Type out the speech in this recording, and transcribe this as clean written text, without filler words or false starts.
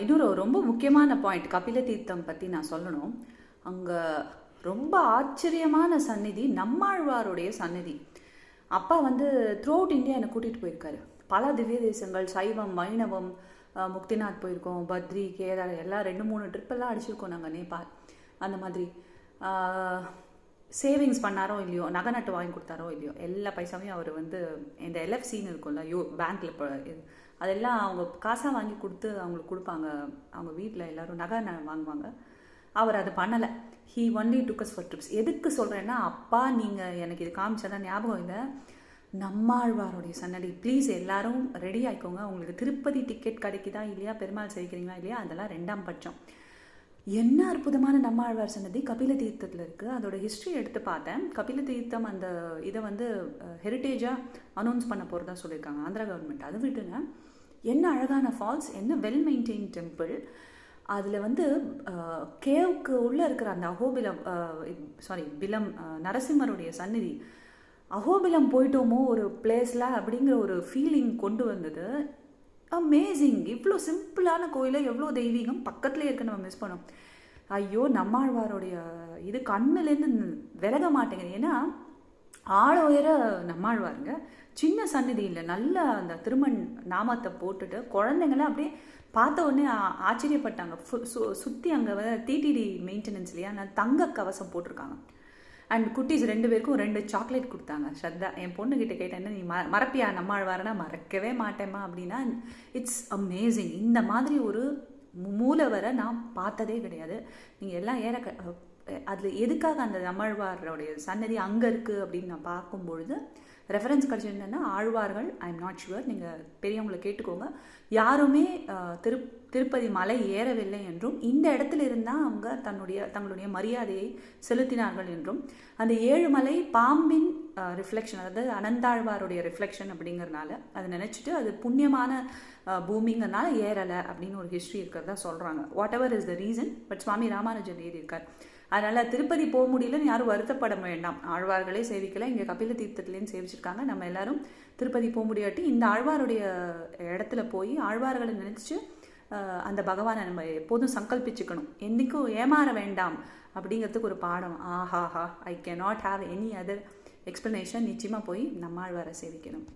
இன்னொரு ரொம்ப முக்கியமான பாயிண்ட் கபில தீர்த்தம் பற்றி நான் சொல்லணும். அங்கே ரொம்ப ஆச்சரியமான சந்நிதி நம்மாழ்வாருடைய சந்நிதி. அப்பா வந்து த்ரூ அவுட் இந்தியா என்னை கூட்டிகிட்டு போயிருக்காரு. பல திவ்ய தேசங்கள், சைவம், வைணவம், முக்திநாத் போயிருக்கோம், பத்ரி, கேதார், எல்லாம் 2-3 ட்ரிப்பெல்லாம் அடிச்சிருக்கோம் நாங்கள். நேபாள் அந்த மாதிரி. சேவிங்ஸ் பண்ணாரோ இல்லையோ, நகை நட்டு வாங்கி கொடுத்தாரோ இல்லையோ, எல்லா பைசாவையும் அவர் வந்து இந்த எல்எஃப்சின்னு இருக்கும்ல, பேங்க்கில் இப்போ அதெல்லாம் அவங்க காசாக வாங்கி கொடுத்து அவங்களுக்கு கொடுப்பாங்க. அவங்க வீட்டில் எல்லோரும் நகை வாங்குவாங்க. அவர் அது பண்ணலை. He only ducks for trips. எதுக்கு சொல்கிறேன்னா, அப்பா நீங்கள் எனக்கு இது காமிச்சதான் ஞாபகம் இல்லை, நம்மாழ்வாருடைய சன்னதி. ப்ளீஸ் எல்லாரும் ரெடி ஆகிக்கோங்க. உங்களுக்கு திருப்பதி டிக்கெட் கிடைக்குதா இல்லையா, பெருமாள் சேவிக்கிறீங்களா இல்லையா, அதெல்லாம் 2ஆம் பட்சம். என்ன அற்புதமான நம்மாழ்வார் சன்னதி கபில தீர்த்தத்தில் இருக்குது. அதோட ஹிஸ்ட்ரி எடுத்து பார்த்தேன். கபில தீர்த்தம் அந்த இதை வந்து ஹெரிட்டேஜாக அனௌன்ஸ் பண்ண போகிறதா சொல்லியிருக்காங்க ஆந்திரா கவர்மெண்ட். அதை விட்டுங்க, என்ன அழகான ஃபால்ஸ், என்ன வெல் மெயின்டைன் டெம்பிள். அதில் வந்து கேவுக்கு உள்ளே இருக்கிற அந்த பிலம் நரசிம்மருடைய சந்நிதி. அஹோபிலம் போயிட்டோமோ ஒரு பிளேஸில் அப்படிங்கிற ஒரு ஃபீலிங் கொண்டு வந்தது. அமேசிங். இவ்வளோ சிம்பிளான கோயிலை எவ்வளோ தெய்வீகம் பக்கத்துலேயே இருக்க நம்ம மிஸ் பண்ணோம். ஐயோ, நம்மாழ்வாருடைய இது கண்ணுலேருந்து விலக மாட்டேங்குது. ஏன்னா ஆழ உயர நம்மாழ்வாருங்க. சின்ன சந்நிதி இல்லை, நல்ல அந்த திருமண் நாமத்தை போட்டுட்டு குழந்தைங்களாம் அப்படியே பார்த்த உடனே ஆச்சரியப்பட்டாங்க. சுற்றி அங்கே டிடிடி மெயின்டெனன்ஸ் இல்லையா, நான் தங்க கவசம் போட்டிருக்காங்க. அண்ட் குட்டீஸ் 2 பேருக்கும் 2 சாக்லேட் கொடுத்தாங்க. ஸ்ரத்தா என் பொண்ணுக்கிட்ட கேட்டேன்னா, நீ மறப்பியா நம்மாழ்வாரனா? மறக்கவே மாட்டேம்மா அப்படின்னா. It's amazing. இந்த மாதிரி ஒரு மூலவரை நான் பார்த்ததே கிடையாது. நீங்கள் எல்லாம் அதில் எதுக்காக அந்த நம்மாழ்வாரோடைய சன்னதி அங்கே இருக்குது அப்படின்னு நான் பார்க்கும்பொழுது ரெஃபரன்ஸ் கிடச்சிருந்தேன்னா, ஆழ்வார்கள், ஐ எம் நாட் ஷுவர், நீங்கள் பெரியவங்களை கேட்டுக்கோங்க, யாருமே திருப்பதி மலை ஏறவில்லை என்றும் இந்த இடத்துல இருந்தால் அவங்க தங்களுடைய மரியாதையை செலுத்தினார்கள் என்றும், அந்த 7 மலை பாம்பின் ரிஃப்ளெக்ஷன், அதாவது அனந்தாழ்வாருடைய ரிஃப்ளெக்ஷன் அப்படிங்கிறனால அதை நினச்சிட்டு அது புண்ணியமான பூமிங்கிறனால ஏறலை அப்படின்னு ஒரு ஹிஸ்ட்ரி இருக்கிறதா சொல்கிறாங்க. Whatever is the reason, but Swami Ramanujan ஏறியிருக்கார். அதனால் திருப்பதி போக முடியலன்னு யாரும் வருத்தப்பட வேண்டாம். ஆழ்வார்களே சேவிக்கலை, இங்கே கபில தீர்த்தத்துலேயும் சேவிச்சிருக்காங்க. நம்ம எல்லாரும் திருப்பதி போக முடியாட்டி இந்த ஆழ்வாருடைய இடத்துல போய் ஆழ்வார்களை நினச்சி அந்த பகவானை நம்ம எப்போதும் சங்கல்பிச்சுக்கணும். என்றைக்கும் ஏமாற வேண்டாம் அப்படிங்கிறதுக்கு ஒரு பாடம். ஆஹாஹா, I can not have any other explanation. நிச்சயமாக போய் நம்ம ஆழ்வாரை சேவிக்கணும்.